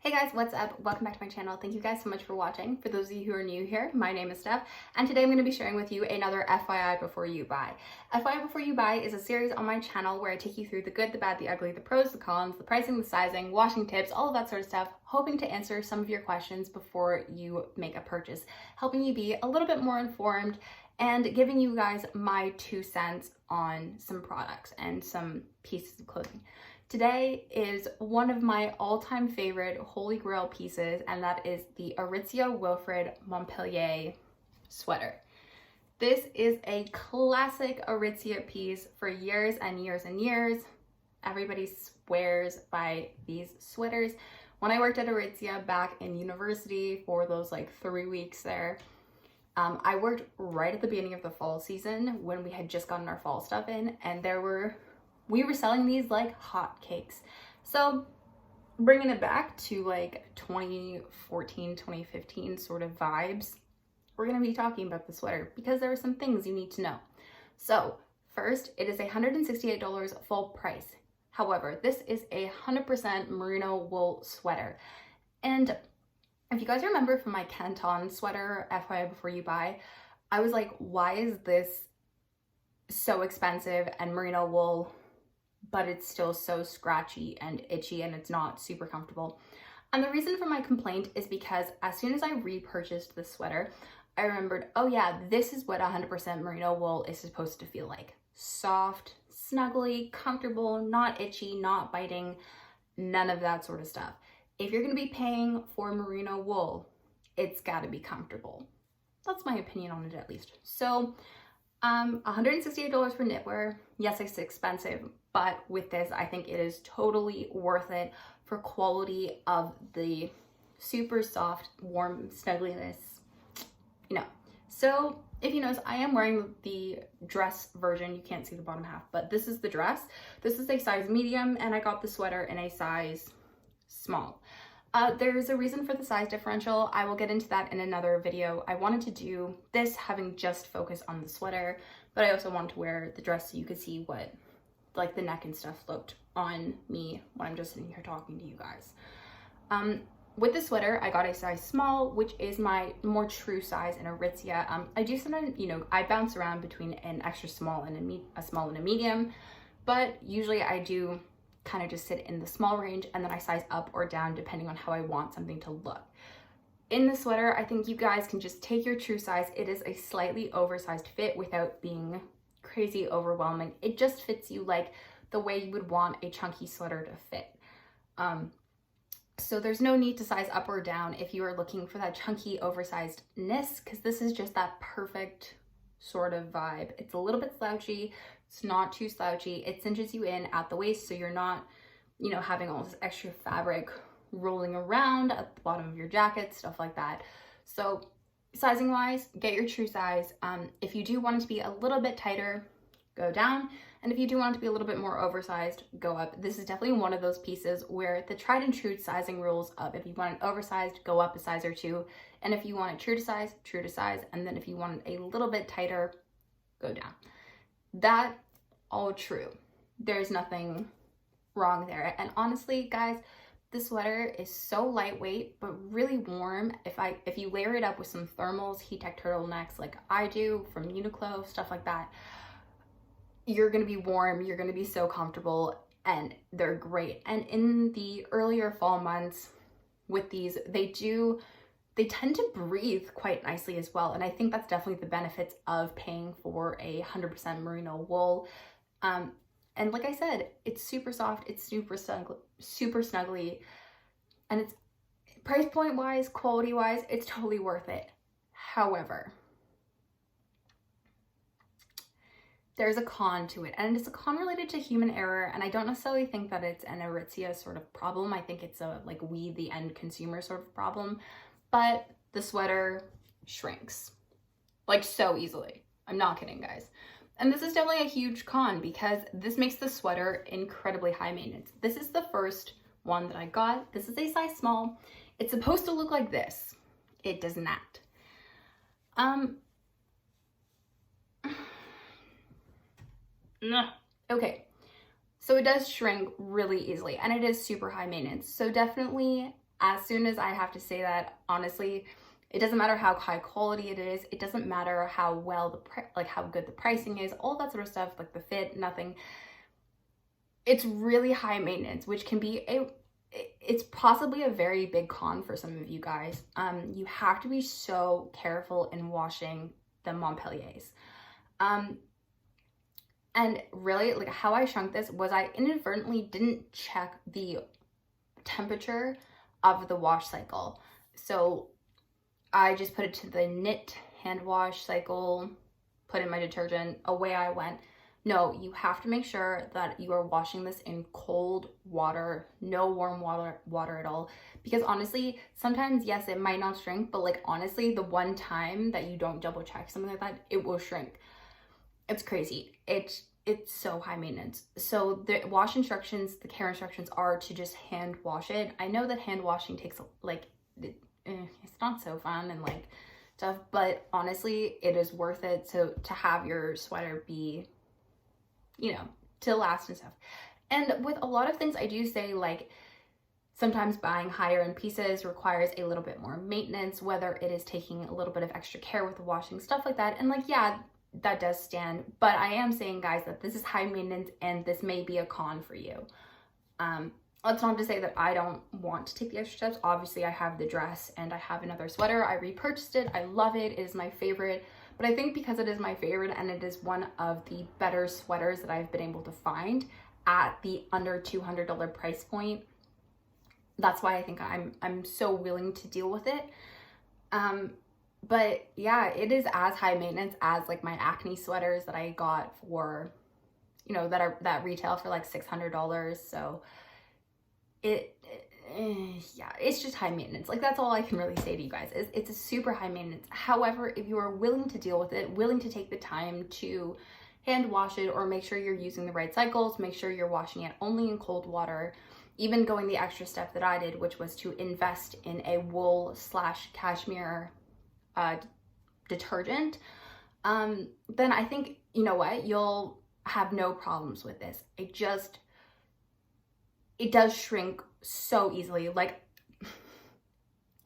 Hey guys, what's up? Welcome back to my channel. Thank you guys so much for watching. For those of you who are new here, my name is Steph, and today I'm going to be sharing with you another FYI before you buy. FYI before you buy is a series on my channel where I take you through the good, the bad, the ugly, the pros, the cons, the pricing, the sizing, washing tips, all of that sort of stuff, hoping to answer some of your questions before you make a purchase, helping you be a little bit more informed and giving you guys my 2 cents on some products and some pieces of clothing. Today is one of my all-time favorite holy grail pieces, and that is the Aritzia Montpellier sweater. This is a classic Aritzia piece for years and years and years. Everybody swears by these sweaters. When I worked at Aritzia back in university for those like 3 weeks there, I worked right at the beginning of the fall season when we had just gotten our fall stuff in, and we were selling these like hotcakes. So bringing it back to like 2014, 2015 sort of vibes, we're gonna be talking about the sweater because there are some things you need to know. So first, it is $168 full price. However, this is a 100% merino wool sweater. And if you guys remember from my Canton sweater, FYI before you buy, I was like, why is this so expensive and merino wool, but it's still so scratchy and itchy and it's not super comfortable? And the reason for my complaint is because as soon as I repurchased the sweater, I remembered, oh yeah, this is what 100% merino wool is supposed to feel like. Soft, snuggly, comfortable, not itchy, not biting, none of that sort of stuff. If you're gonna be paying for merino wool, it's gotta be comfortable. That's my opinion on it at least. So $168 for knitwear. Yes, it's expensive, but with this, I think it is totally worth it for quality of the super soft, warm snuggliness, you know. So if you notice, I am wearing the dress version. You can't see the bottom half, but this is the dress. This is a size medium, and I got the sweater in a size small. There's a reason for the size differential. I will get into that in another video. I wanted to do this having just focused on the sweater, but I also wanted to wear the dress so you could see what like the neck and stuff looked on me when I'm just sitting here talking to you guys. With the sweater, I got a size small, which is my more true size in Aritzia. I do sometimes, I bounce around between an extra small and a small and a medium, but usually I do kind of just sit in the small range, and then I size up or down depending on how I want something to look. In the sweater, I think you guys can just take your true size. It is a slightly oversized fit without being crazy overwhelming. It just fits you like the way you would want a chunky sweater to fit. So there's no need to size up or down if you are looking for that chunky oversizedness, because this is just that perfect sort of vibe. It's a little bit slouchy. It's not too slouchy. It cinches you in at the waist, so you're not, having all this extra fabric rolling around at the bottom of your jacket, stuff like that. So sizing wise, get your true size. If you do want it to be a little bit tighter, go down. And if you do want it to be a little bit more oversized, go up. This is definitely one of those pieces where the tried and true sizing rules of if you want it oversized, go up a size or two. And if you want it true to size. And then if you want it a little bit tighter, go down. That all true. There's nothing wrong there. And honestly, guys, this sweater is so lightweight but really warm. If you layer it up with some thermals, heat tech turtlenecks like I do from Uniqlo, stuff like that, you're gonna be warm, you're gonna be so comfortable, and they're great. And in the earlier fall months with these, they tend to breathe quite nicely as well. And I think that's definitely the benefits of paying for a 100% merino wool. And like I said, it's super soft, it's super snuggly, and it's price point wise, quality wise, it's totally worth it. However, there's a con to it, and it's a con related to human error, and I don't necessarily think that it's an Aritzia sort of problem. I think it's a like we the end consumer sort of problem. But the sweater shrinks like so easily. I'm not kidding, guys. And this is definitely a huge con because this makes the sweater incredibly high maintenance. This is the first one that I got. This is a size small. It's supposed to look like this. It does not. Okay, so it does shrink really easily, and it is super high maintenance. So definitely as soon as I have to say that, honestly, it doesn't matter how high quality it is. It doesn't matter how well how good the pricing is, all that sort of stuff, like the fit, nothing. It's really high maintenance, which can be it's possibly a very big con for some of you guys. You have to be so careful in washing the Montpelliers. And really, like, how I shrunk this was I inadvertently didn't check the temperature of the wash cycle. So I just put it to the knit hand wash cycle, put in my detergent, away I went. No, you have to make sure that you are washing this in cold water, no warm water at all. Because honestly, sometimes, yes, it might not shrink, but like, honestly, the one time that you don't double check something like that, it will shrink. It's crazy. It's so high maintenance. So the wash instructions, the care instructions are to just hand wash it. I know that hand washing takes like, it's not so fun and like stuff, but honestly, it is worth it to have your sweater be, you know, to last and stuff. And with a lot of things, I do say, like, sometimes buying higher end pieces requires a little bit more maintenance, whether it is taking a little bit of extra care with the washing, stuff like that. And like, yeah, that does stand, but I am saying, guys, that this is high maintenance and this may be a con for you. That's not to say that I don't want to take the extra steps. Obviously, I have the dress and I have another sweater. I repurchased it. I love it. It is my favorite. But I think because it is my favorite and it is one of the better sweaters that I've been able to find at the under $200 price point, that's why I think I'm so willing to deal with it. But yeah, it is as high maintenance as like my acne sweaters that I got for, you know, that retail for like $600. So yeah, it's just high maintenance. Like, that's all I can really say to you guys. It's a super high maintenance. However, if you are willing to deal with it, willing to take the time to hand wash it, or make sure you're using the right cycles, make sure you're washing it only in cold water, even going the extra step that I did, which was to invest in a wool / cashmere detergent, then I think, you know what, you'll have no problems with this. It does shrink so easily. Like,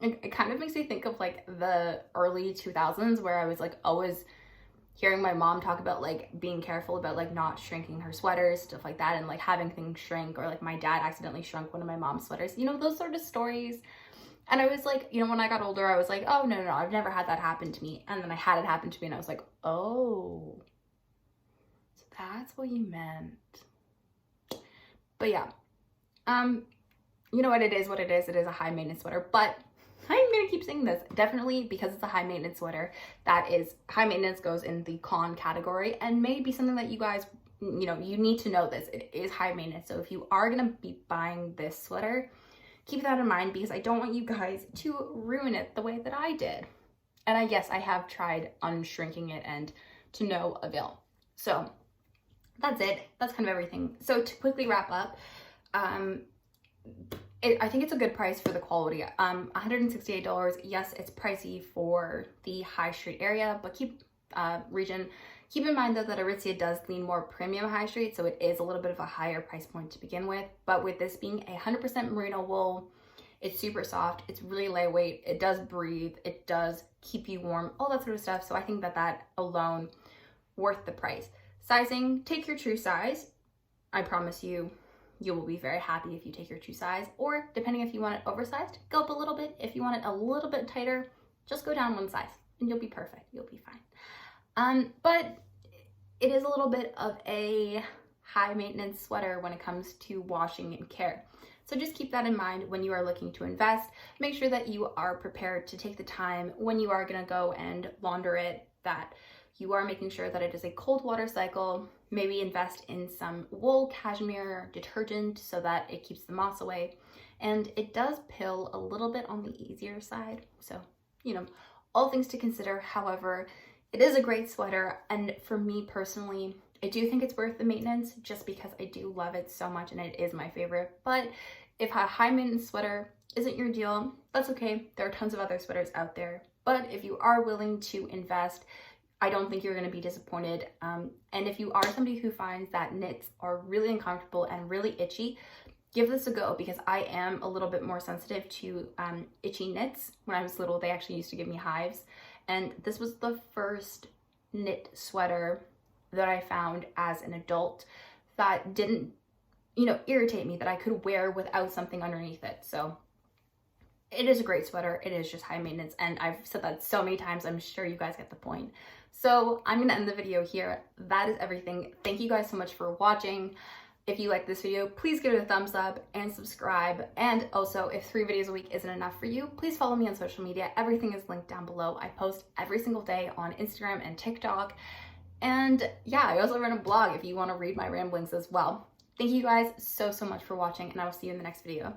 it kind of makes me think of like the early 2000s, where I was like always hearing my mom talk about like being careful about like not shrinking her sweaters, stuff like that, and like having things shrink, or like my dad accidentally shrunk one of my mom's sweaters, you know, those sort of stories. And I was like, you know, when I got older, I was like, oh, no, I've never had that happen to me. And then I had it happen to me and I was like, oh, so that's what you meant. But yeah, you know what, it is what it is. It is a high maintenance sweater, but I'm gonna keep saying this. Definitely, because it's a high maintenance sweater, that is, high maintenance goes in the con category, and maybe something that you guys, you know, you need to know this. It is high maintenance. So if you are gonna be buying this sweater, keep that in mind, because I don't want you guys to ruin it the way that I did. And yes, I have tried unshrinking it, and to no avail. So that's it. That's kind of everything. So to quickly wrap up, I think it's a good price for the quality. $168. Yes, it's pricey for the high street area, but keep in mind though that Aritzia does lean more premium high street, so it is a little bit of a higher price point to begin with. But with this being 100% merino wool, it's super soft, it's really lightweight, it does breathe, it does keep you warm, all that sort of stuff. So I think that alone worth the price. Sizing, take your true size. I promise you, you will be very happy if you take your true size, or depending if you want it oversized, go up a little bit. If you want it a little bit tighter, just go down one size and you'll be perfect. You'll be fine. But it is a little bit of a high maintenance sweater when it comes to washing and care. So just keep that in mind when you are looking to invest. Make sure that you are prepared to take the time when you are gonna go and launder it, that you are making sure that it is a cold water cycle. Maybe invest in some wool cashmere detergent so that it keeps the moss away. And it does pill a little bit on the easier side. So, you know, all things to consider. However, it is a great sweater. And for me personally, I do think it's worth the maintenance, just because I do love it so much and it is my favorite. But if a high maintenance sweater isn't your deal, that's okay. There are tons of other sweaters out there. But if you are willing to invest, I don't think you're going to be disappointed. And if you are somebody who finds that knits are really uncomfortable and really itchy, give this a go, because I am a little bit more sensitive to itchy knits. When I was little, they actually used to give me hives, and this was the first knit sweater that I found as an adult that didn't, you know, irritate me, that I could wear without something underneath it. So it is a great sweater. It is just high maintenance, and I've said that so many times, I'm sure you guys get the point. So I'm gonna end the video here. That is everything. Thank you guys so much for watching. If you like this video, please give it a thumbs up and subscribe. And also, if 3 videos a week isn't enough for you, please follow me on social media. Everything is linked down below. I post every single day on Instagram and TikTok. And yeah, I also run a blog if you want to read my ramblings as well. Thank you guys so much for watching, and I will see you in the next video.